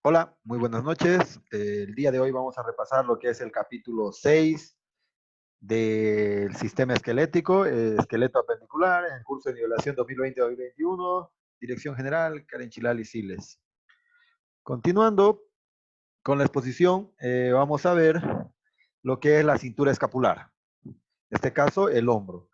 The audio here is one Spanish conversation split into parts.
Hola, muy buenas noches. El día de hoy vamos a repasar lo que es el capítulo 6 del sistema esquelético, esqueleto apendicular, en el curso de nivelación 2020-2021, dirección general, Karen Chilal y Siles. Continuando con la exposición, vamos a ver lo que es la cintura escapular, en este caso el hombro.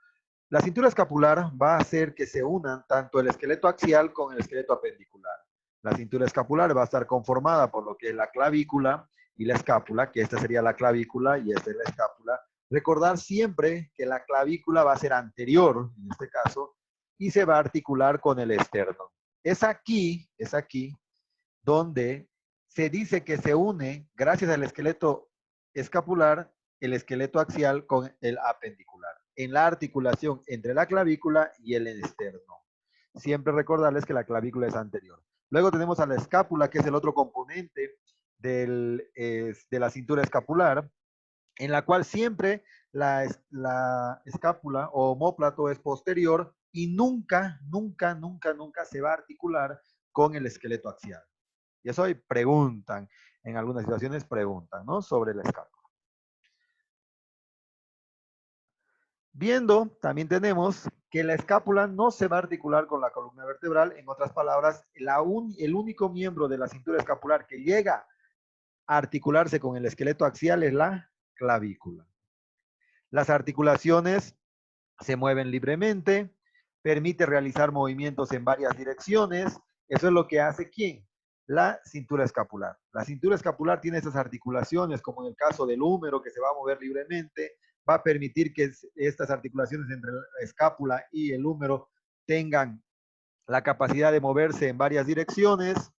La cintura escapular va a hacer que se unan tanto el esqueleto axial con el esqueleto apendicular. La cintura escapular va a estar conformada por lo que es la clavícula y la escápula, que esta sería la clavícula y esta es la escápula. Recordar siempre que la clavícula va a ser anterior, en este caso, y se va a articular con el externo. Es aquí donde se dice que se une, gracias al esqueleto escapular, el esqueleto axial con el apendicular, en la articulación entre la clavícula y el externo. Siempre recordarles que la clavícula es anterior. Luego tenemos a la escápula, que es el otro componente de la cintura escapular, en la cual siempre la escápula o omóplato es posterior y nunca se va a articular con el esqueleto axial. Y eso hoy preguntan, en algunas situaciones preguntan, ¿no? Sobre la escápula. Viendo, también tenemos que la escápula no se va a articular con la columna vertebral. En otras palabras, el único miembro de la cintura escapular que llega a articularse con el esqueleto axial es la clavícula. Las articulaciones se mueven libremente, permite realizar movimientos en varias direcciones. Eso es lo que hace ¿quién? La cintura escapular. La cintura escapular tiene esas articulaciones, como en el caso del húmero, que se va a mover libremente, va a permitir que estas articulaciones entre la escápula y el húmero tengan la capacidad de moverse en varias direcciones.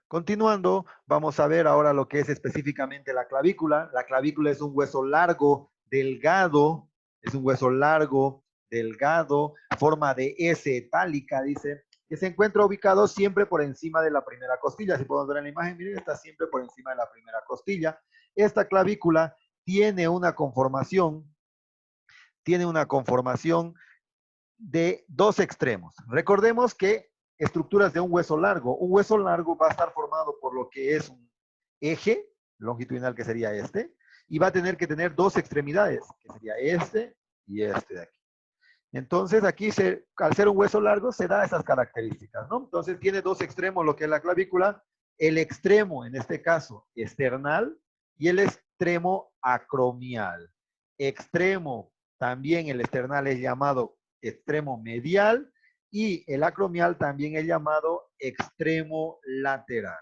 Continuando, vamos a ver ahora lo que es específicamente la clavícula. La clavícula es un hueso largo, delgado, es un hueso largo, delgado, forma de S etálica, dice, que se encuentra ubicado siempre por encima de la primera costilla. Si podemos ver en la imagen, miren, está siempre por encima de la primera costilla. Esta clavícula tiene una conformación de dos extremos. Recordemos que estructuras de un hueso largo va a estar formado por lo que es un eje longitudinal, que sería este, y va a tener que tener dos extremidades, que sería este y este de aquí. Entonces aquí, al ser un hueso largo, se da esas características, ¿no? Entonces tiene dos extremos, lo que es la clavícula, el extremo, en este caso, external, y el extremo acromial. Extremo, también el external es llamado extremo medial, y el acromial también es llamado extremo lateral.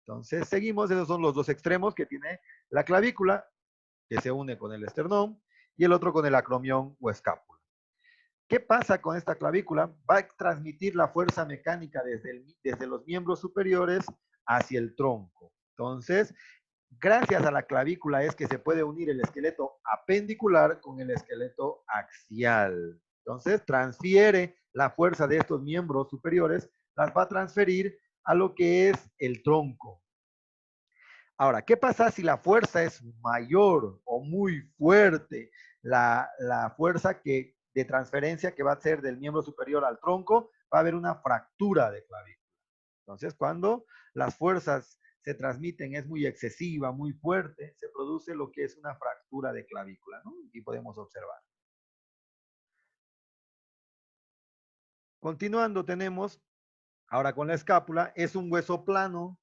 Entonces seguimos, esos son los dos extremos que tiene la clavícula, que se une con el esternón, y el otro con el acromión o escápula. ¿Qué pasa con esta clavícula? Va a transmitir la fuerza mecánica desde los miembros superiores hacia el tronco. Entonces, gracias a la clavícula es que se puede unir el esqueleto apendicular con el esqueleto axial. Entonces, transfiere la fuerza de estos miembros superiores, las va a transferir a lo que es el tronco. Ahora, ¿qué pasa si la fuerza es mayor o muy fuerte? La fuerza de transferencia que va a ser del miembro superior al tronco, va a haber una fractura de clavícula. Entonces, cuando las fuerzas se transmiten, es muy excesiva, muy fuerte, se produce lo que es una fractura de clavícula, ¿no? Y podemos observar. Continuando, tenemos ahora con la escápula, es un hueso plano.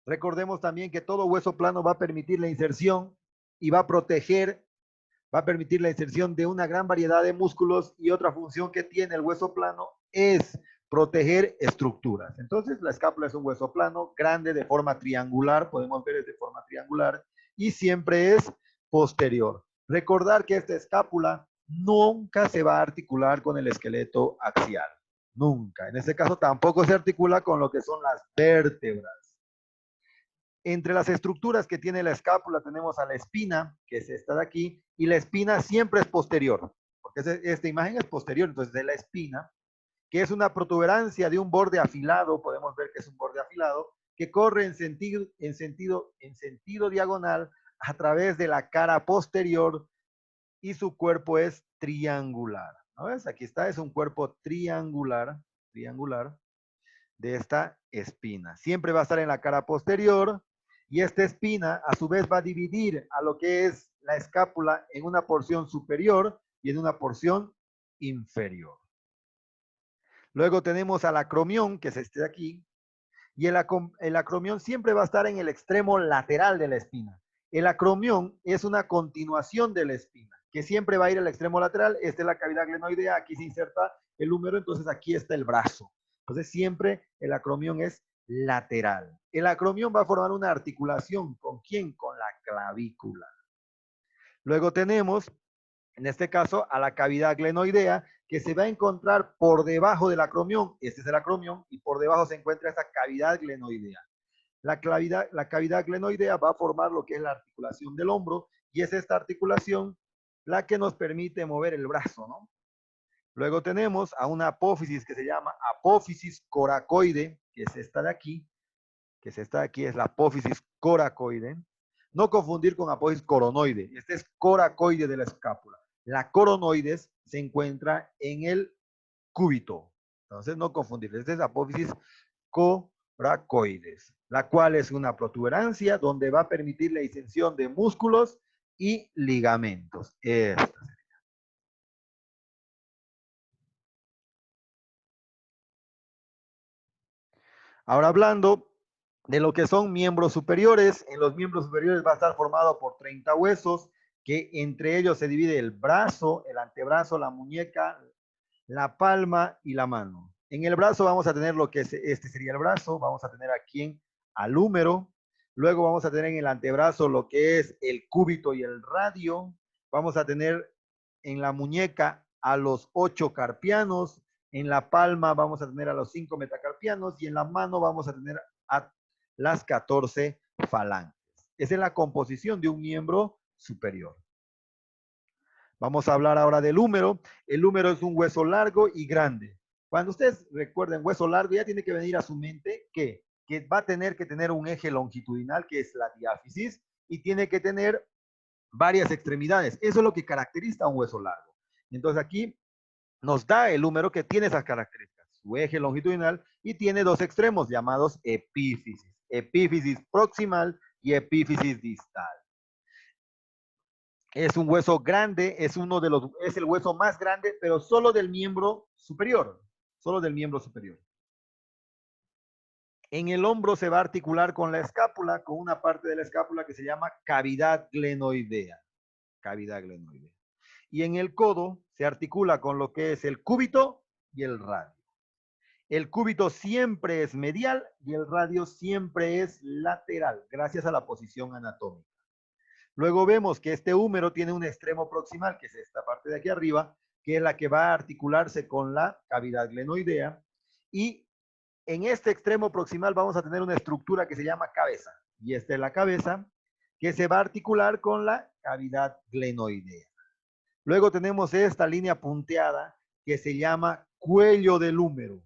Recordemos también que todo hueso plano va a permitir la inserción y va a permitir la inserción de una gran variedad de músculos, y otra función que tiene el hueso plano es proteger estructuras. Entonces, la escápula es un hueso plano, grande, de forma triangular, podemos ver es de forma triangular, y siempre es posterior. Recordar que esta escápula nunca se va a articular con el esqueleto axial, nunca. En este caso tampoco se articula con lo que son las vértebras. Entre las estructuras que tiene la escápula tenemos a la espina, que es esta de aquí, y la espina siempre es posterior, porque esta imagen es posterior. Entonces, de la espina, que es una protuberancia de un borde afilado, podemos ver que es un borde afilado, que corre en sentido diagonal a través de la cara posterior, y su cuerpo es triangular. ¿No ves? Aquí está, es un cuerpo triangular. triangular, de esta espina. Siempre va a estar en la cara posterior y esta espina a su vez va a dividir a lo que es la escápula en una porción superior y en una porción inferior. Luego tenemos al acromión, que es este de aquí, y el acromión siempre va a estar en el extremo lateral de la espina. El acromión es una continuación de la espina, que siempre va a ir al extremo lateral. Esta es la cavidad glenoidea, aquí se inserta el húmero, entonces aquí está el brazo. Entonces siempre el acromión es lateral. El acromión va a formar una articulación, ¿con quién? Con la clavícula. Luego tenemos, en este caso, a la cavidad glenoidea, que se va a encontrar por debajo del acromión. Este es el acromión, y por debajo se encuentra esta cavidad glenoidea. La cavidad glenoidea va a formar lo que es la articulación del hombro, y es esta articulación la que nos permite mover el brazo, ¿no? Luego tenemos a una apófisis que se llama apófisis coracoide, que es esta de aquí, que es esta de aquí, es la apófisis coracoide. No confundir con apófisis coronoide. Este es coracoide de la escápula. La coronoides se encuentra en el cúbito. Entonces, no confundir. Este es apófisis coracoides, la cual es una protuberancia donde va a permitir la distensión de músculos y ligamentos. Esta. Ahora hablando de lo que son miembros superiores, en los miembros superiores va a estar formado por 30 huesos, que entre ellos se divide el brazo, el antebrazo, la muñeca, la palma y la mano. En el brazo vamos a tener lo que es, este sería el brazo, vamos a tener aquí al húmero, luego vamos a tener en el antebrazo lo que es el cúbito y el radio, vamos a tener en la muñeca a los 8 carpianos, en la palma vamos a tener a los 5 metacarpianos y en la mano vamos a tener a las 14 falanges. Esa es la composición de un miembro superior. Vamos a hablar ahora del húmero. El húmero es un hueso largo y grande. Cuando ustedes recuerden hueso largo, ya tiene que venir a su mente que va a tener que tener un eje longitudinal, que es la diáfisis, y tiene que tener varias extremidades. Eso es lo que caracteriza a un hueso largo. Entonces aquí nos da el húmero que tiene esas características. Su eje longitudinal y tiene dos extremos llamados epífisis. Epífisis proximal y epífisis distal. Es un hueso grande, es el hueso más grande, pero solo del miembro superior, solo del miembro superior. En el hombro se va a articular con la escápula, con una parte de la escápula que se llama cavidad glenoidea. Cavidad glenoidea. Y en el codo se articula con lo que es el cúbito y el radio. El cúbito siempre es medial y el radio siempre es lateral, gracias a la posición anatómica. Luego vemos que este húmero tiene un extremo proximal, que es esta parte de aquí arriba, que es la que va a articularse con la cavidad glenoidea. Y en este extremo proximal vamos a tener una estructura que se llama cabeza. Y esta es la cabeza, que se va a articular con la cavidad glenoidea. Luego tenemos esta línea punteada que se llama cuello del húmero.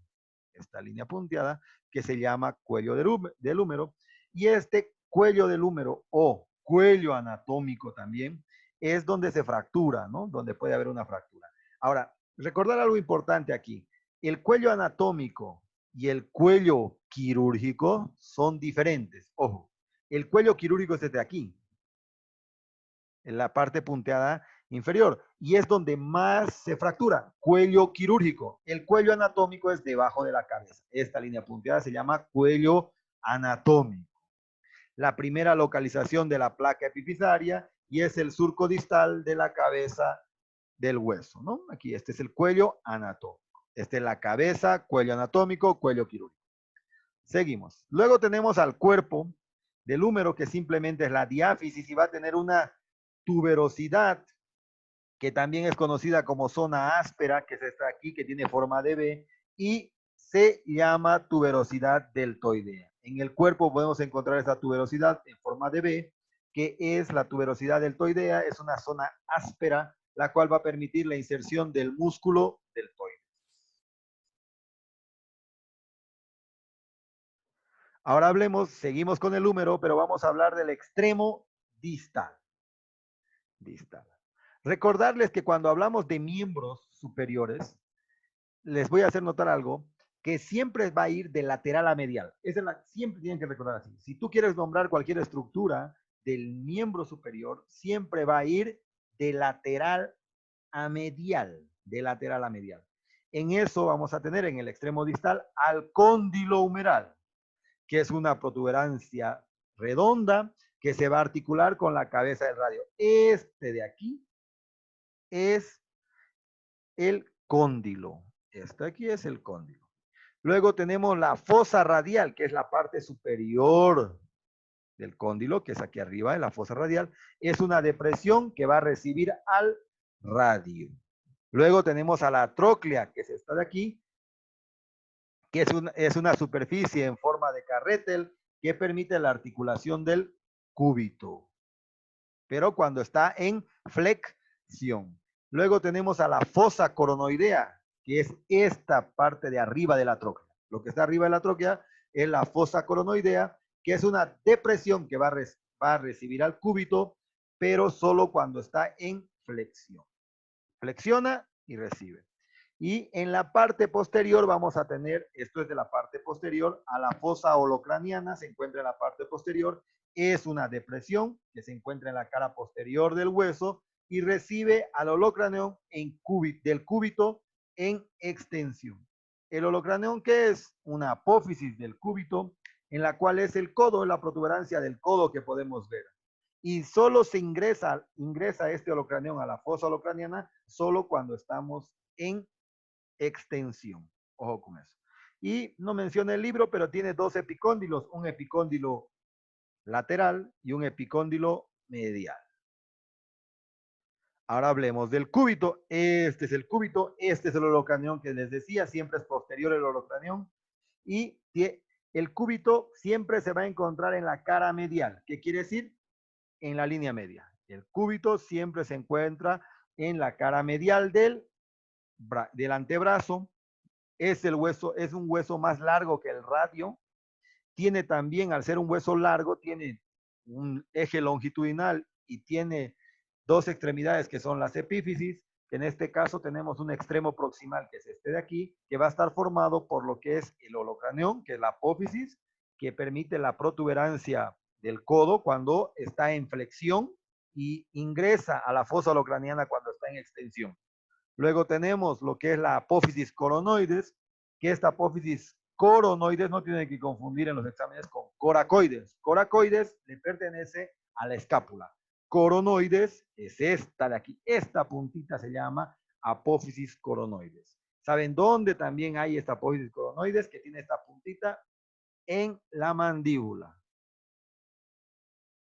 Esta línea punteada que se llama cuello del húmero. Y este cuello del húmero o cuello anatómico también es donde se fractura, ¿no? Donde puede haber una fractura. Ahora, recordar algo importante aquí. El cuello anatómico y el cuello quirúrgico son diferentes. Ojo, el cuello quirúrgico es desde aquí, en la parte punteada inferior, y es donde más se fractura, cuello quirúrgico. El cuello anatómico es debajo de la cabeza. Esta línea punteada se llama cuello anatómico. La primera localización de la placa epifisaria y es el surco distal de la cabeza del hueso, ¿no? Aquí, este es el cuello anatómico. Esta es la cabeza, cuello anatómico, cuello quirúrgico. Seguimos. Luego tenemos al cuerpo del húmero, que simplemente es la diáfisis y va a tener una tuberosidad que también es conocida como zona áspera, que es esta aquí, que tiene forma de V, y se llama tuberosidad deltoidea. En el cuerpo podemos encontrar esta tuberosidad en forma de V, que es la tuberosidad deltoidea, es una zona áspera, la cual va a permitir la inserción del músculo deltoide. Ahora seguimos con el húmero, pero vamos a hablar del extremo distal. Distal. Recordarles que cuando hablamos de miembros superiores, les voy a hacer notar algo, que siempre va a ir de lateral a medial. Siempre tienen que recordar así. Si tú quieres nombrar cualquier estructura del miembro superior, siempre va a ir de lateral a medial, de lateral a medial. En eso vamos a tener en el extremo distal al cóndilo humeral, que es una protuberancia redonda que se va a articular con la cabeza del radio. Este de aquí es el cóndilo. Este aquí es el cóndilo. Luego tenemos la fosa radial, que es la parte superior del cóndilo, que es aquí arriba de la fosa radial. Es una depresión que va a recibir al radio. Luego tenemos a la tróclea, que es esta de aquí, que es una superficie en forma de carretel que permite la articulación del cúbito, pero cuando está en flexión. Luego tenemos a la fosa coronoidea, que es esta parte de arriba de la tróclea. Lo que está arriba de la tróclea es la fosa coronoidea, que es una depresión que va a recibir al cúbito, pero solo cuando está en flexión. Flexiona y recibe. Y en la parte posterior vamos a tener, esto es de la parte posterior, a la fosa holocraniana, se encuentra en la parte posterior, es una depresión que se encuentra en la cara posterior del hueso y recibe al holocraneón del cúbito en extensión. El holocraneón, ¿qué es? Una apófisis del cúbito, en la cual es el codo, la protuberancia del codo que podemos ver. Y solo se ingresa este holocraneón a la fosa holocraniana solo cuando estamos en extensión. Ojo con eso. Y no menciona el libro, pero tiene dos epicóndilos, un epicóndilo lateral y un epicóndilo medial. Ahora hablemos del cúbito. Este es el cúbito, este es el holocraneón que les decía, siempre es posterior el holocraneón. Y el cúbito siempre se va a encontrar en la cara medial. ¿Qué quiere decir? En la línea media. El cúbito siempre se encuentra en la cara medial del antebrazo. Es un hueso más largo que el radio. Tiene también, al ser un hueso largo, tiene un eje longitudinal y tiene dos extremidades que son las epífisis, que en este caso tenemos un extremo proximal, que es este de aquí, que va a estar formado por lo que es el holocraneón, que es la apófisis, que permite la protuberancia del codo cuando está en flexión y ingresa a la fosa holocraniana cuando está en extensión. Luego tenemos lo que es la apófisis coronoides, que esta apófisis coronoides no tiene que confundir en los exámenes con coracoides. Coracoides le pertenece a la escápula. Coronoides es esta de aquí. Esta puntita se llama apófisis coronoides. ¿Saben dónde también hay esta apófisis coronoides que tiene esta puntita? En la mandíbula.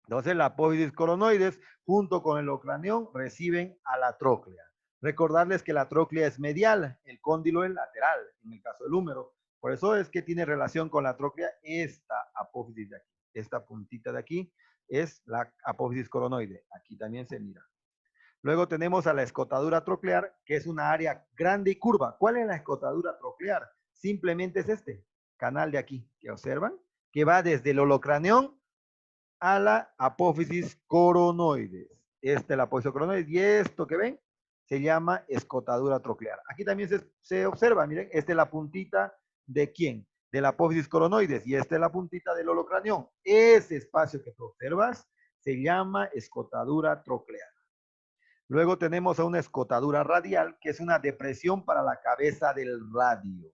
Entonces, la apófisis coronoides junto con el holocraneón reciben a la tróclea. Recordarles que la tróclea es medial, el cóndilo es lateral, en el caso del húmero. Por eso es que tiene relación con la tróclea esta apófisis de aquí. Esta puntita de aquí es la apófisis coronoide. Aquí también se mira. Luego tenemos a la escotadura troclear, que es una área grande y curva. ¿Cuál es la escotadura troclear? Simplemente es este canal de aquí, que observan, que va desde el holocraneón a la apófisis coronoides. Esta es la apófisis coronoides y esto que ven se llama escotadura troclear. Aquí también se observa, miren, esta es la puntita de ¿quién? De la apófisis coronoides y esta es la puntita del holocraneón. Ese espacio que tú observas se llama escotadura troclear. Luego tenemos a una escotadura radial, que es una depresión para la cabeza del radio,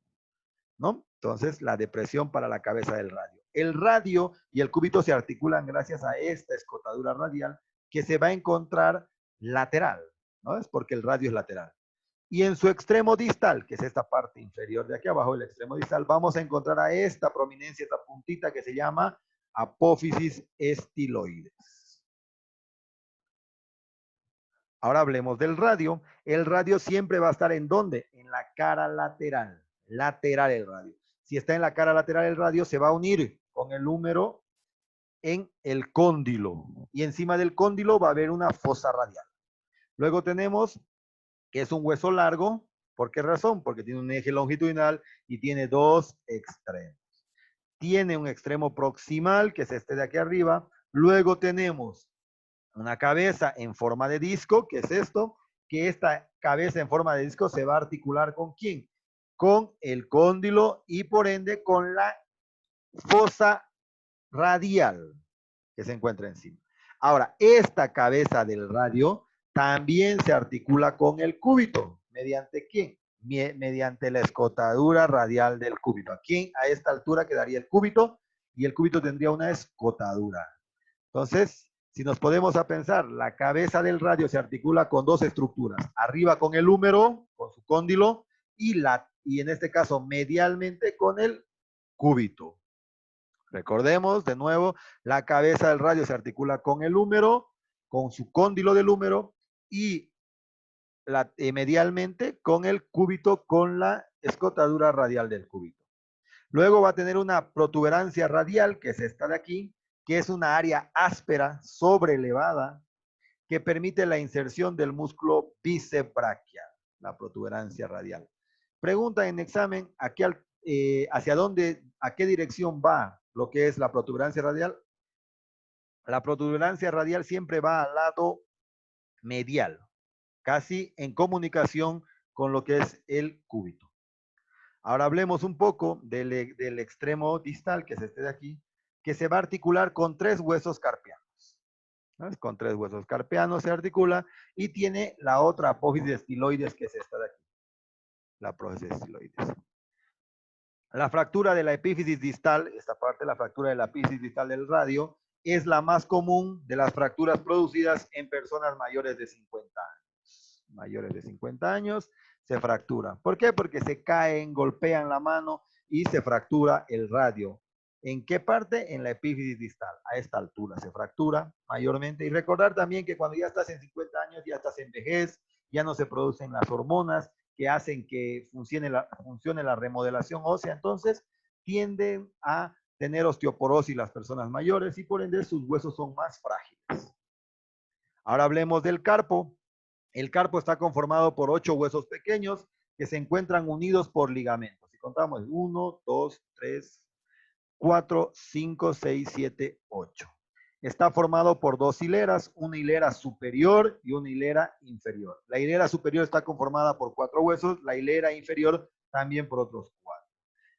¿no? Entonces, la depresión para la cabeza del radio. El radio y el cúbito se articulan gracias a esta escotadura radial que se va a encontrar lateral, ¿no? Es porque el radio es lateral. Y en su extremo distal, que es esta parte inferior de aquí abajo, el extremo distal, vamos a encontrar a esta prominencia, esta puntita que se llama apófisis estiloides. Ahora hablemos del radio. El radio siempre va a estar ¿en dónde? En la cara lateral. Lateral el radio. Si está en la cara lateral el radio, se va a unir con el húmero en el cóndilo. Y encima del cóndilo va a haber una fosa radial. Luego tenemos que es un hueso largo. ¿Por qué razón? Porque tiene un eje longitudinal y tiene dos extremos. Tiene un extremo proximal, que es este de aquí arriba. Luego tenemos una cabeza en forma de disco, que es esto, que esta cabeza en forma de disco se va a articular ¿con quién? con el cóndilo y por ende con la fosa radial que se encuentra encima. Ahora, esta cabeza del radio también se articula con el cúbito. ¿Mediante quién? Mediante la escotadura radial del cúbito. Aquí, a esta altura, quedaría el cúbito y el cúbito tendría una escotadura. Entonces, si nos podemos a pensar, la cabeza del radio se articula con dos estructuras. Arriba con el húmero, con su cóndilo, y en este caso medialmente con el cúbito. Recordemos de nuevo, la cabeza del radio se articula con el húmero, con su cóndilo del húmero y medialmente con el cúbito, con la escotadura radial del cúbito. Luego va a tener una protuberancia radial, que es esta de aquí, que es una área áspera, sobrelevada, que permite la inserción del músculo bíceps braquial, la protuberancia radial. Pregunta en examen, ¿hacia dónde, a qué dirección va lo que es la protuberancia radial? La protuberancia radial siempre va al lado medial, casi en comunicación con lo que es el cúbito. Ahora hablemos un poco del extremo distal, que es este de aquí, que se va a articular con 3 huesos carpianos. ¿No? Con 3 huesos carpianos se articula y tiene la otra apófisis estiloides, que es esta de aquí. La apófisis estiloides. La fractura de la epífisis distal, esta parte, la fractura de la epífisis distal del radio, es la más común de las fracturas producidas en personas mayores de 50 años. Mayores de 50 años se fractura. ¿Por qué? Porque se caen, golpean la mano y se fractura el radio. ¿En qué parte? En la epífisis distal. A esta altura se fractura mayormente. Y recordar también que cuando ya estás en 50 años, ya estás en vejez, ya no se producen las hormonas que hacen que funcione la remodelación ósea. Entonces, tienden a tener osteoporosis las personas mayores y por ende sus huesos son más frágiles. Ahora hablemos del carpo. El carpo está conformado por 8 huesos pequeños que se encuentran unidos por ligamentos. Si contamos 1, 2, 3, 4, 5, 6, 7, 8. Está formado por 2 hileras, una hilera superior y una hilera inferior. La hilera superior está conformada por 4 huesos, la hilera inferior también por otros 4.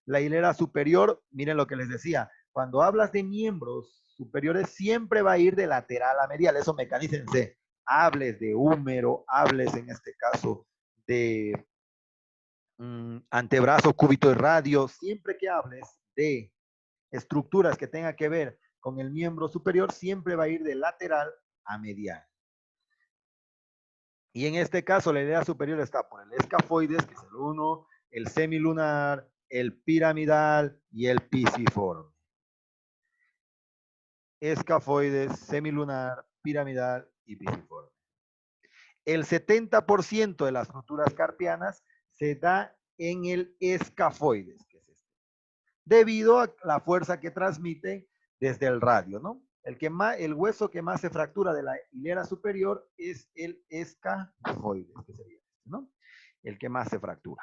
La hilera superior, miren lo que les decía, cuando hablas de miembros superiores siempre va a ir de lateral a medial, eso mecanícense. Hables de húmero, hables en este caso de antebrazo, cúbito y radio, siempre que hables de estructuras que tengan que ver con el miembro superior, siempre va a ir de lateral a medial. Y en este caso, la hilera superior está por el escafoides, que es el 1, el semilunar, el piramidal y el pisiforme. Escafoides, semilunar, piramidal y pisiforme. El 70% de las fracturas carpianas se da en el escafoides, que es este, debido a la fuerza que transmite desde el radio, ¿no? El hueso que más se fractura de la hilera superior es el escafoides, que sería este, ¿no? El que más se fractura.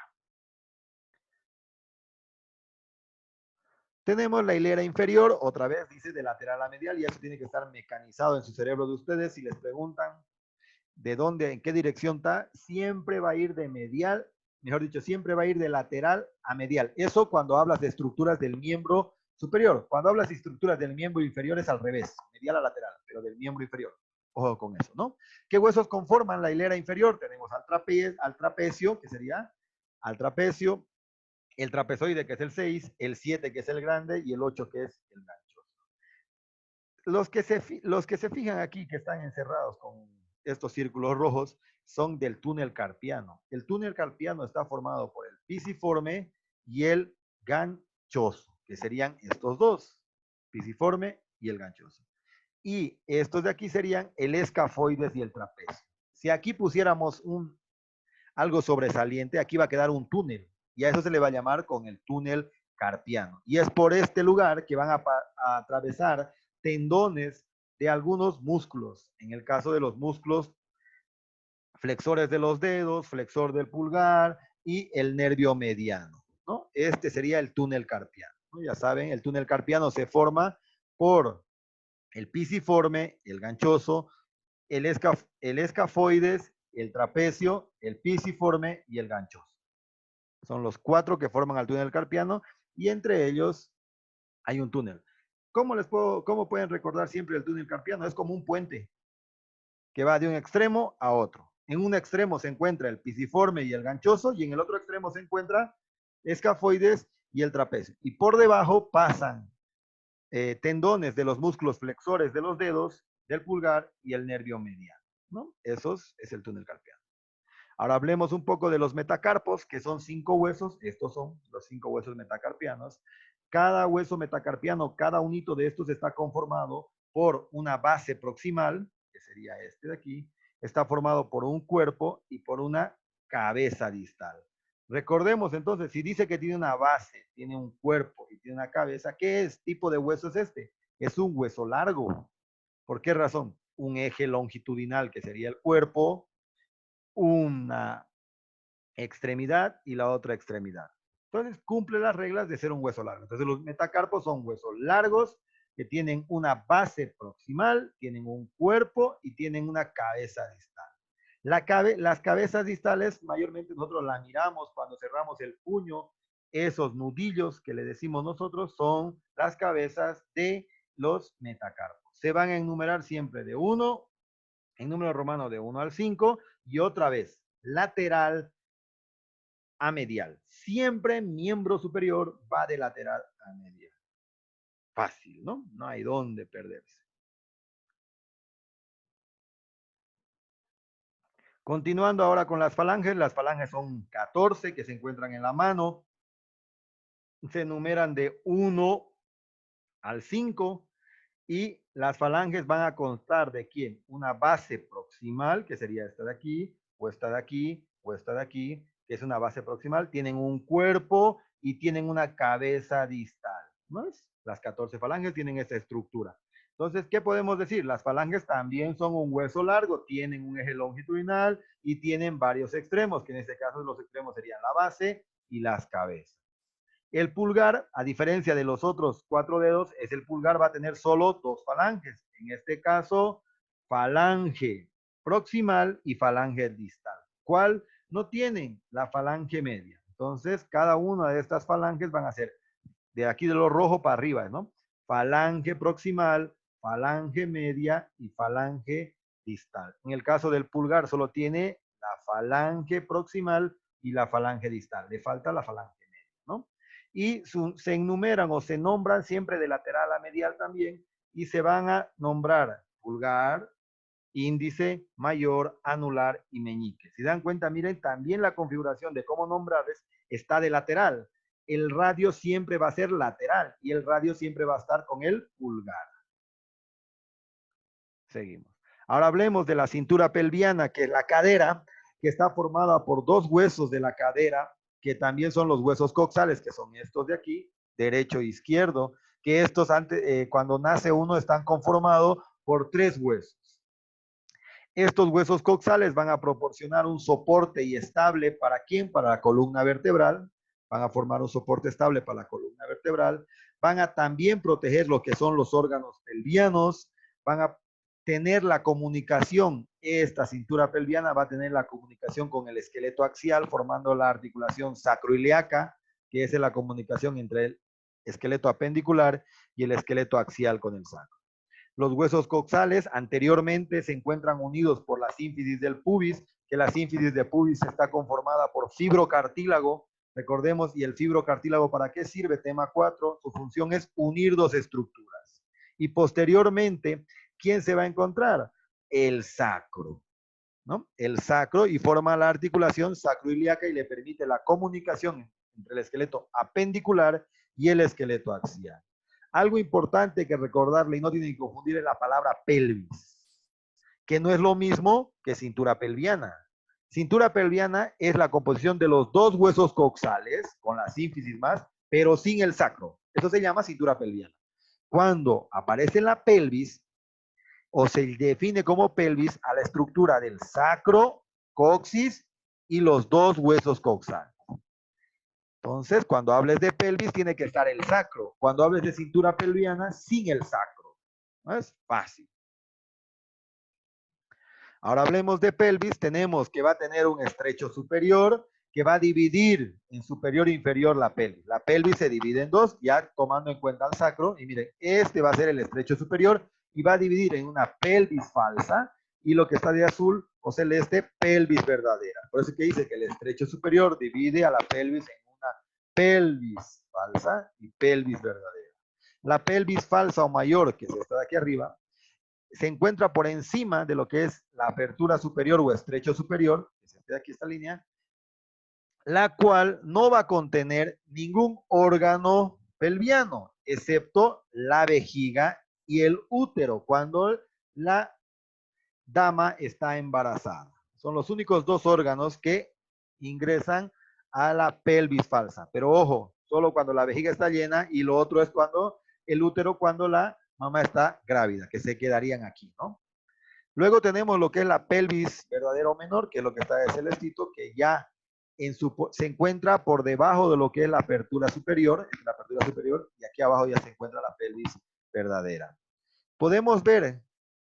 Tenemos la hilera inferior, otra vez dice de lateral a medial, y eso tiene que estar mecanizado en su cerebro de ustedes. Si les preguntan de dónde, en qué dirección está, siempre va a ir de medial, mejor dicho, siempre va a ir de lateral a medial. Eso cuando hablas de estructuras del miembro superior. Cuando hablas de estructuras del miembro inferior es al revés, medial a lateral, pero del miembro inferior. Ojo con eso, ¿no? ¿Qué huesos conforman la hilera inferior? Tenemos al trapecio, que sería al trapecio, el trapezoide, que es el 6, el 7, que es el grande, y el 8, que es el gancho. Los que se fijan aquí, que están encerrados con estos círculos rojos, son del túnel carpiano. El túnel carpiano está formado por el pisiforme y el ganchoso, que serían estos dos, pisiforme y el ganchoso. Y estos de aquí serían el escafoides y el trapecio. Si aquí pusiéramos algo sobresaliente, aquí va a quedar un túnel, y a eso se le va a llamar con el túnel carpiano. Y es por este lugar que van a atravesar tendones de algunos músculos. En el caso de los músculos flexores de los dedos, flexor del pulgar y el nervio mediano, ¿no? Este sería el túnel carpiano, ¿no? Ya saben, el túnel carpiano se forma por el pisiforme, el ganchoso, el escafoides, el trapecio, el pisiforme y el ganchoso. Son los 4 que forman el túnel carpiano y entre ellos hay un túnel. ¿Cómo pueden recordar siempre el túnel carpiano? Es como un puente que va de un extremo a otro. En un extremo se encuentra el pisiforme y el ganchoso y en el otro extremo se encuentra escafoides y el trapecio. Y por debajo pasan tendones de los músculos flexores de los dedos, del pulgar y el nervio mediano, ¿no? Eso es el túnel carpiano. Ahora hablemos un poco de los metacarpos, que son 5 huesos. Estos son los 5 huesos metacarpianos. Cada hueso metacarpiano, cada unito de estos está conformado por una base proximal, que sería este de aquí. Está formado por un cuerpo y por una cabeza distal. Recordemos entonces, si dice que tiene una base, tiene un cuerpo y tiene una cabeza, ¿qué tipo de hueso es este? Es un hueso largo. ¿Por qué razón? Un eje longitudinal, que sería el cuerpo, una extremidad y la otra extremidad. Entonces cumple las reglas de ser un hueso largo. Entonces los metacarpos son huesos largos que tienen una base proximal, tienen un cuerpo y tienen una cabeza distal. Las cabezas distales mayormente nosotros la miramos cuando cerramos el puño. Esos nudillos que le decimos nosotros son las cabezas de los metacarpos. Se van a enumerar siempre de 1, en número romano de 1 al 5 y otra vez lateral a medial. Siempre miembro superior va de lateral a medial. Fácil, ¿no? No hay dónde perderse. Continuando ahora con las falanges son 14 que se encuentran en la mano. Se enumeran de 1 al 5 y las falanges van a constar de quién? Una base proximal, que sería esta de aquí, o esta de aquí, o esta de aquí, que es una base proximal. Tienen un cuerpo y tienen una cabeza distal, ¿no? Las 14 falanges tienen esta estructura. Entonces, ¿qué podemos decir? Las falanges también son un hueso largo, tienen un eje longitudinal y tienen varios extremos, que en este caso los extremos serían la base y las cabezas. El pulgar, a diferencia de los otros 4 dedos, el pulgar va a tener solo 2 falanges. En este caso, falange proximal y falange distal. ¿Cuál? No tienen la falange media. Entonces, cada una de estas falanges van a ser de aquí de lo rojo para arriba, ¿no? Falange proximal, falange media y falange distal. En el caso del pulgar solo tiene la falange proximal y la falange distal. Le falta la falange media, ¿no? Y se enumeran o se nombran siempre de lateral a medial también y se van a nombrar pulgar, índice, mayor, anular y meñique. Si dan cuenta, miren, también la configuración de cómo nombrarles está de lateral. El radio siempre va a ser lateral y el radio siempre va a estar con el pulgar. Seguimos. Ahora hablemos de la cintura pelviana, que es la cadera, que está formada por 2 huesos de la cadera, que también son los huesos coxales, que son estos de aquí, derecho e izquierdo, que estos cuando nace uno están conformados por 3 huesos. Estos huesos coxales van a proporcionar un soporte y estable para quién? Para la columna vertebral. Van a formar un soporte estable para la columna vertebral. Van a también proteger lo que son los órganos pelvianos. Van a tener la comunicación. Esta cintura pelviana va a tener la comunicación con el esqueleto axial, formando la articulación sacroiliaca, que es la comunicación entre el esqueleto apendicular y el esqueleto axial con el sacro. Los huesos coxales anteriormente se encuentran unidos por la sínfisis del pubis, que la sínfisis de pubis está conformada por fibrocartílago. Recordemos, ¿y el fibrocartílago para qué sirve? Tema 4, su función es unir 2 estructuras. Y posteriormente, ¿quién se va a encontrar? El sacro, ¿no? El sacro y forma la articulación sacroiliaca y le permite la comunicación entre el esqueleto apendicular y el esqueleto axial. Algo importante que recordarle y no tienen que confundir es la palabra pelvis, que no es lo mismo que cintura pelviana. Cintura pelviana es la composición de los 2 huesos coxales, con la sínfisis más, pero sin el sacro. Eso se llama cintura pelviana. Cuando aparece la pelvis, o se define como pelvis a la estructura del sacro, coxis y los 2 huesos coxales. Entonces, cuando hables de pelvis, tiene que estar el sacro. Cuando hables de cintura pelviana, sin el sacro. ¿No es fácil? Ahora hablemos de pelvis. Tenemos que va a tener un estrecho superior, que va a dividir en superior e inferior la pelvis. La pelvis se divide en dos, ya tomando en cuenta el sacro. Y miren, este va a ser el estrecho superior y va a dividir en una pelvis falsa y lo que está de azul o celeste, pelvis verdadera. Por eso que dice que el estrecho superior divide a la pelvis en una pelvis falsa y pelvis verdadera. La pelvis falsa o mayor, que es esta de aquí arriba, se encuentra por encima de lo que es la apertura superior o estrecho superior, que se ve aquí esta línea, la cual no va a contener ningún órgano pelviano, excepto la vejiga y el útero, cuando la dama está embarazada. Son los únicos dos órganos que ingresan a la pelvis falsa. Pero ojo, solo cuando la vejiga está llena y lo otro es cuando el útero, cuando la mamá está grávida, que se quedarían aquí, ¿no? Luego tenemos lo que es la pelvis verdadera o menor, que es lo que está de celestito, que ya se encuentra por debajo de lo que es la apertura superior, y aquí abajo ya se encuentra la pelvis verdadera. Podemos ver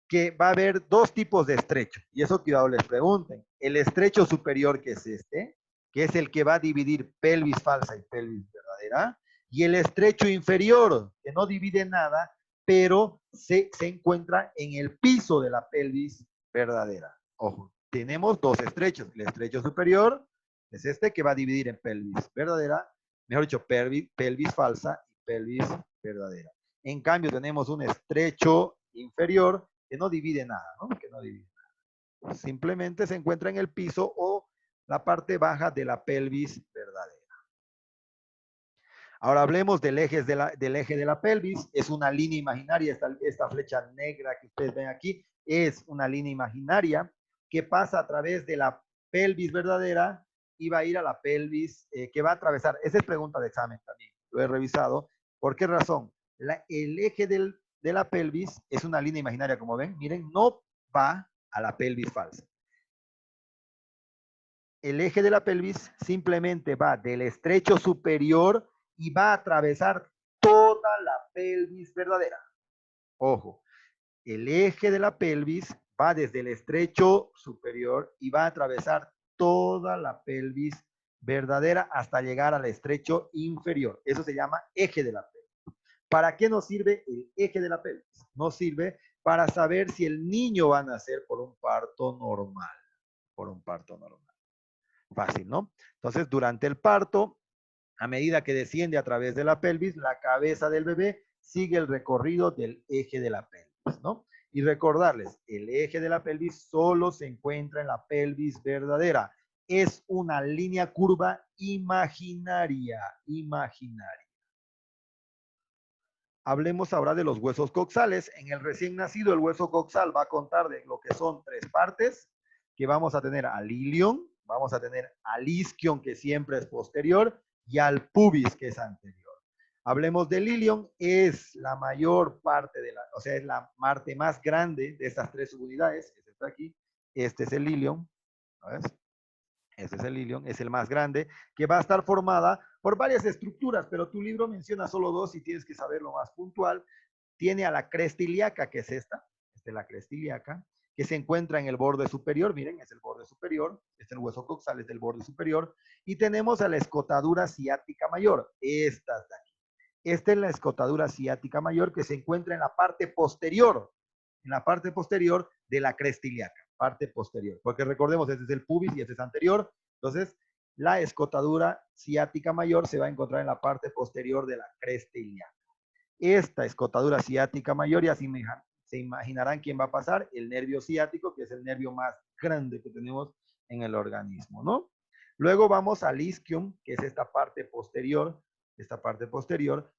que va a haber dos tipos de estrecho, y eso cuidado les pregunten. El estrecho superior, que es este, que es el que va a dividir pelvis falsa y pelvis verdadera, y el estrecho inferior, que no divide nada, pero se encuentra en el piso de la pelvis verdadera. Ojo, tenemos dos estrechos. El estrecho superior es este que va a dividir en pelvis verdadera, mejor dicho, pelvis falsa y pelvis verdadera. En cambio, tenemos un estrecho inferior que no divide nada, ¿no? Que no divide nada. Simplemente se encuentra en el piso o la parte baja de la pelvis verdadera. Ahora hablemos del eje de la pelvis. Es una línea imaginaria. Esta flecha negra que ustedes ven aquí es una línea imaginaria que pasa a través de la pelvis verdadera y va a ir a la pelvis que va a atravesar. Esa es pregunta de examen también. Lo he revisado. ¿Por qué razón? El eje de la pelvis es una línea imaginaria, como ven. Miren, no va a la pelvis falsa. El eje de la pelvis simplemente va del estrecho superior y va a atravesar toda la pelvis verdadera. Ojo, el eje de la pelvis va desde el estrecho superior y va a atravesar toda la pelvis verdadera hasta llegar al estrecho inferior. Eso se llama eje de la pelvis. ¿Para qué nos sirve el eje de la pelvis? Nos sirve para saber si el niño va a nacer por un parto normal. Por un parto normal. Fácil, ¿no? Entonces, durante el parto, a medida que desciende a través de la pelvis, la cabeza del bebé sigue el recorrido del eje de la pelvis, ¿no? Y recordarles, el eje de la pelvis solo se encuentra en la pelvis verdadera. Es una línea curva imaginaria. Hablemos ahora de los huesos coxales. En el recién nacido, el hueso coxal va a contar de lo que son tres partes, que vamos a tener al ilion, vamos a tener al isquion, que siempre es posterior, y al pubis, que es anterior. Hablemos del ilion, es la mayor parte o sea, es la parte más grande de estas tres subunidades, que está aquí. Este es el ilion, ¿ves? Este es el ilion, es el más grande, que va a estar formada por varias estructuras, pero tu libro menciona solo dos y tienes que saber lo más puntual. Tiene a la cresta ilíaca, que es esta es la cresta ilíaca, que se encuentra en el borde superior, miren, es el borde superior, es el hueso coxal, es del borde superior, y tenemos a la escotadura ciática mayor, estas de aquí. Esta es la escotadura ciática mayor que se encuentra en la parte posterior de la cresta ilíaca, parte posterior, porque recordemos, este es el pubis y este es anterior, entonces la escotadura ciática mayor se va a encontrar en la parte posterior de la cresta ilíaca. Esta escotadura ciática mayor, ya se imaginarán quién va a pasar, el nervio ciático, que es el nervio más grande que tenemos en el organismo, ¿no? Luego vamos al isquium, que es esta parte posterior,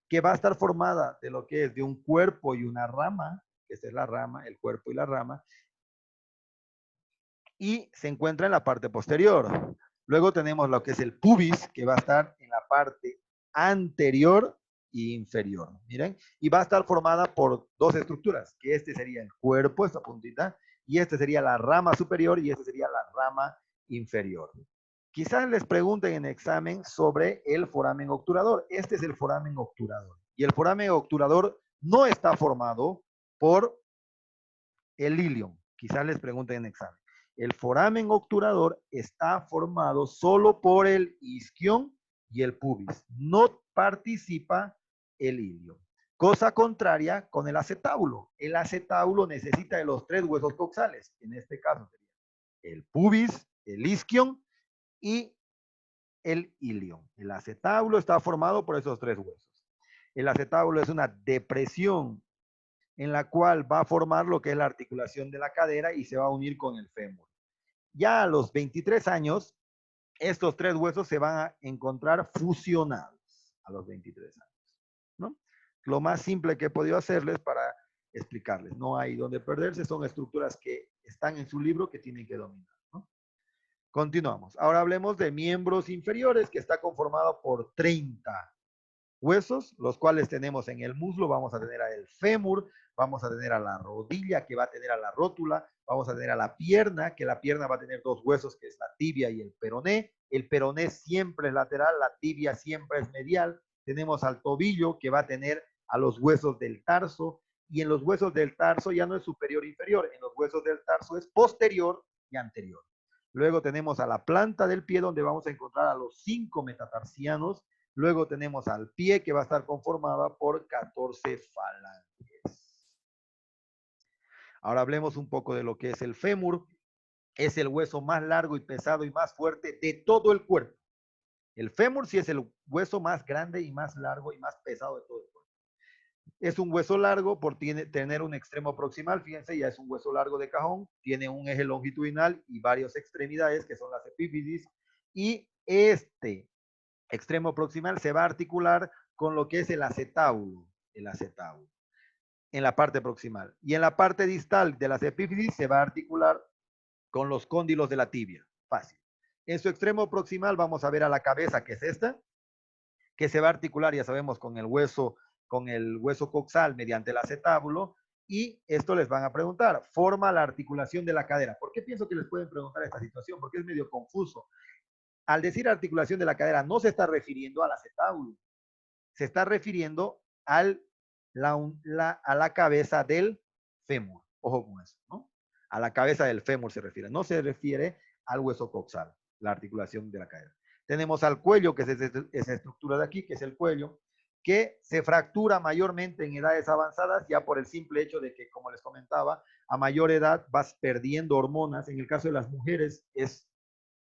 que va a estar formada de lo que es de un cuerpo y una rama, que esta es la rama, el cuerpo y la rama, y se encuentra en la parte posterior. Luego tenemos lo que es el pubis, que va a estar en la parte anterior e inferior. Miren, y va a estar formada por dos estructuras, que este sería el cuerpo, esta puntita, y este sería la rama superior y este sería la rama inferior. Quizás les pregunten en examen sobre el foramen obturador. Este es el foramen obturador. Y el foramen obturador no está formado por el ilion. Quizás les pregunten en examen. El foramen obturador está formado solo por el isquion y el pubis. No participa el ilio. Cosa contraria con el acetábulo. El acetábulo necesita de los 3 huesos coxales. En este caso sería el pubis, el isquion y el ilion. El acetábulo está formado por esos 3 huesos. El acetábulo es una depresión en la cual va a formar lo que es la articulación de la cadera y se va a unir con el fémur. Ya a los 23 años, estos 3 huesos se van a encontrar fusionados a los 23 años, ¿no? Lo más simple que he podido hacerles para explicarles. No hay donde perderse, son estructuras que están en su libro que tienen que dominar, ¿no? Continuamos. Ahora hablemos de miembros inferiores, que está conformado por 30 huesos, los cuales tenemos en el muslo. Vamos a tener al fémur, vamos a tener a la rodilla, que va a tener a la rótula, vamos a tener a la pierna, que la pierna va a tener 2 huesos, que es la tibia y el peroné. El peroné siempre es lateral, la tibia siempre es medial. Tenemos al tobillo, que va a tener a los huesos del tarso, y en los huesos del tarso ya no es superior o inferior, en los huesos del tarso es posterior y anterior. Luego tenemos a la planta del pie, donde vamos a encontrar a los 5 metatarsianos. Luego tenemos al pie, que va a estar conformada por 14 falanges. Ahora hablemos un poco de lo que es el fémur. Es el hueso más largo y pesado y más fuerte de todo el cuerpo. El fémur sí es el hueso más grande y más largo y más pesado de todo el cuerpo. Es un hueso largo por tener un extremo proximal. Fíjense, ya es un hueso largo de cajón. Tiene un eje longitudinal y varias extremidades, que son las epífisis. Y este extremo proximal se va a articular con lo que es el acetábulo, en la parte proximal. Y en la parte distal de las epífisis se va a articular con los cóndilos de la tibia. Fácil. En su extremo proximal vamos a ver a la cabeza, que es esta, que se va a articular, ya sabemos, con el hueso coxal mediante el acetábulo. Y esto les van a preguntar, forma la articulación de la cadera. ¿Por qué pienso que les pueden preguntar esta situación? Porque es medio confuso. Al decir articulación de la cadera, no se está refiriendo al acetábulo, se está refiriendo a la cabeza del fémur. Ojo con eso, ¿no? A la cabeza del fémur se refiere, no se refiere al hueso coxal, la articulación de la cadera. Tenemos al cuello, que es esa estructura de aquí, que es el cuello, que se fractura mayormente en edades avanzadas, ya por el simple hecho de que, como les comentaba, a mayor edad vas perdiendo hormonas. En el caso de las mujeres es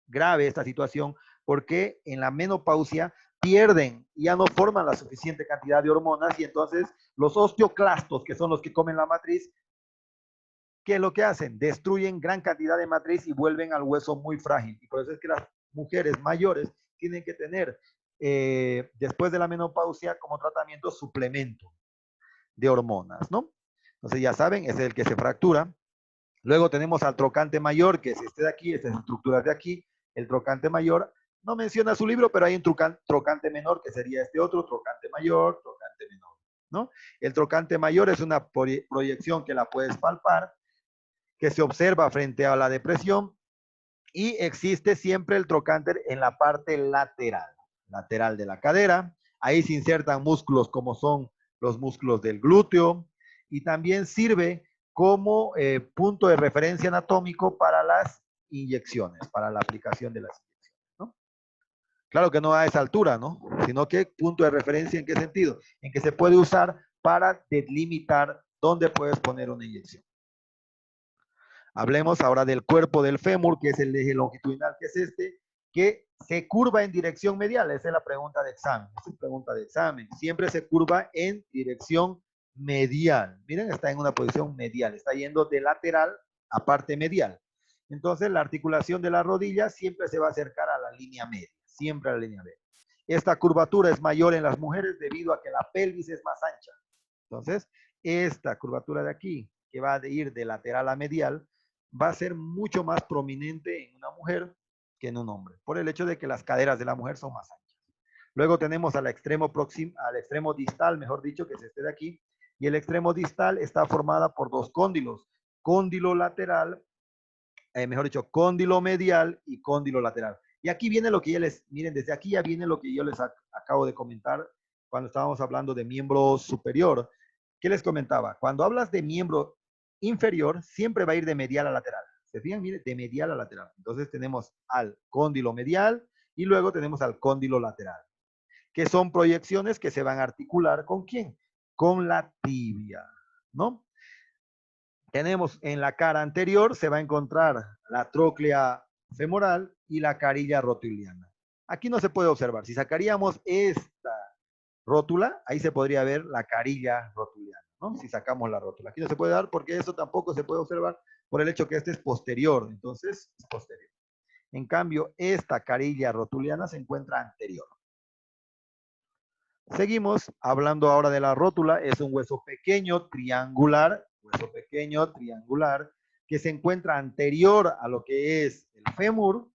grave esta situación, porque en la menopausia pierden, ya no forman la suficiente cantidad de hormonas, y entonces los osteoclastos, que son los que comen la matriz, ¿qué es lo que hacen? Destruyen gran cantidad de matriz y vuelven al hueso muy frágil. Y por eso es que las mujeres mayores tienen que tener, después de la menopausia, como tratamiento, suplemento de hormonas, ¿no? Entonces ya saben, ese es el que se fractura. Luego tenemos al trocante mayor, que es este de aquí, estas estructuras de aquí. El trocante mayor no menciona su libro, pero hay un trocante menor, que sería este otro, trocante mayor, trocante menor, ¿no? El trocante mayor es una proyección que la puedes palpar, que se observa frente a la depresión, y existe siempre el trocánter en la parte lateral de la cadera. Ahí se insertan músculos como son los músculos del glúteo, y también sirve como punto de referencia anatómico para las inyecciones, para la aplicación de las inyecciones, ¿no? Claro que no a esa altura, ¿no? Sino que punto de referencia, ¿en qué sentido? En que se puede usar para delimitar dónde puedes poner una inyección. Hablemos ahora del cuerpo del fémur, que es el eje longitudinal, que es este, que se curva en dirección medial. Esa es la pregunta de examen. Esa es pregunta de examen. Siempre se curva en dirección medial. Miren, está en una posición medial. Está yendo de lateral a parte medial. Entonces, la articulación de la rodilla siempre se va a acercar a la línea media. Siempre a la línea media. Esta curvatura es mayor en las mujeres debido a que la pelvis es más ancha. Entonces, esta curvatura de aquí, que va a ir de lateral a medial, va a ser mucho más prominente en una mujer que en un hombre, por el hecho de que las caderas de la mujer son más anchas. Luego tenemos al extremo distal, mejor dicho, que es este de aquí, y el extremo distal está formada por 2 cóndilos, cóndilo lateral, mejor dicho, cóndilo medial y cóndilo lateral. Y aquí viene lo que ya miren, desde aquí ya viene lo que yo les acabo de comentar cuando estábamos hablando de miembro superior. ¿Qué les comentaba? Cuando hablas de miembro inferior, siempre va a ir de medial a lateral. ¿Se fijan? Mire, de medial a lateral. Entonces tenemos al cóndilo medial y luego tenemos al cóndilo lateral, que son proyecciones que se van a articular ¿con quién? Con la tibia, ¿no? Tenemos en la cara anterior, se va a encontrar la tróclea femoral y la carilla rotuliana. Aquí no se puede observar. Si sacaríamos esta rótula, ahí se podría ver la carilla rotuliana, ¿no? Si sacamos la rótula. Aquí no se puede dar porque eso tampoco se puede observar por el hecho que este es posterior, entonces es posterior. En cambio, esta carilla rotuliana se encuentra anterior. Seguimos hablando ahora de la rótula. Es un hueso pequeño, triangular, que se encuentra anterior a lo que es el fémur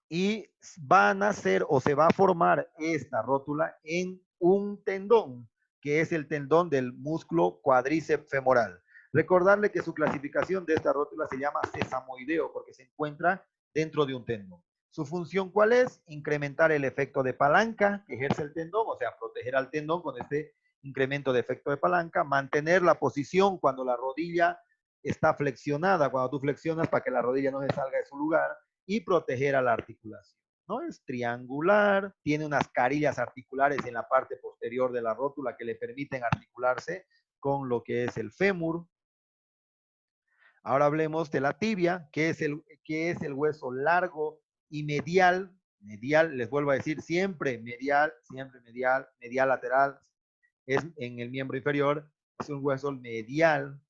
y va a nacer o se va a formar esta rótula en un tendón, que es el tendón del músculo cuádriceps femoral. Recordarle que su clasificación de esta rótula se llama sesamoideo porque se encuentra dentro de un tendón. ¿Su función cuál es? Incrementar el efecto de palanca que ejerce el tendón, o sea, proteger al tendón con este incremento de efecto de palanca, mantener la posición cuando la rodilla está flexionada, cuando tú flexionas para que la rodilla no se salga de su lugar, y proteger a la articulación, ¿no? Es triangular, tiene unas carillas articulares en la parte posterior de la rótula que le permiten articularse con lo que es el fémur. Ahora hablemos de la tibia, que es el hueso largo y medial. Medial, les vuelvo a decir, siempre medial, medial lateral, es en el miembro inferior, es un hueso medial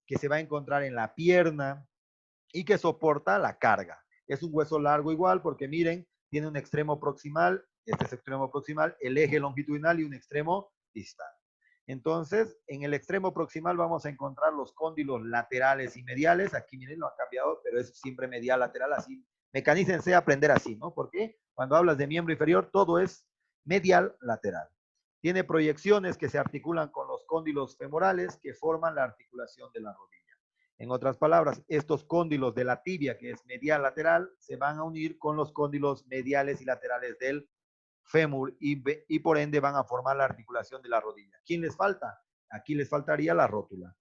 que se va a encontrar en la pierna y que soporta la carga. Es un hueso largo igual porque miren, tiene un extremo proximal, este es el extremo proximal, el eje longitudinal y un extremo distal. Entonces, en el extremo proximal vamos a encontrar los cóndilos laterales y mediales. Aquí miren, lo han cambiado, pero es siempre medial, lateral, así. Mecanícense a aprender así, ¿no? Porque cuando hablas de miembro inferior, todo es medial, lateral. Tiene proyecciones que se articulan con los cóndilos femorales que forman la articulación de la rodilla. En otras palabras, estos cóndilos de la tibia, que es medial lateral, se van a unir con los cóndilos mediales y laterales del fémur y por ende van a formar la articulación de la rodilla. ¿Quién les falta? Aquí les faltaría la rótula.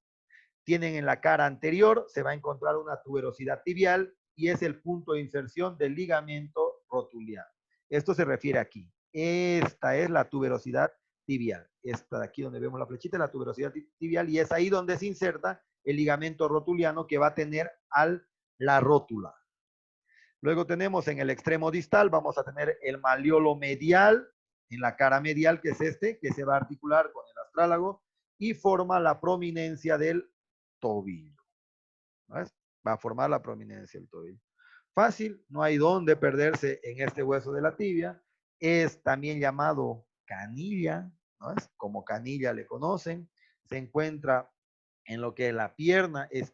Tienen en la cara anterior, se va a encontrar una tuberosidad tibial y es el punto de inserción del ligamento rotuliano. Esto se refiere aquí. Esta es la tuberosidad tibial. Esta de aquí donde vemos la flechita es la tuberosidad tibial y es ahí donde se inserta el ligamento rotuliano que va a tener la rótula. Luego tenemos en el extremo distal, vamos a tener el maleolo medial, en la cara medial, que es este, que se va a articular con el astrálago y forma la prominencia del tobillo. ¿Ves? Va a formar la prominencia del tobillo. Fácil, no hay dónde perderse en este hueso de la tibia. Es también llamado canilla, ¿no? Como canilla le conocen. Se encuentra en lo que es la pierna, es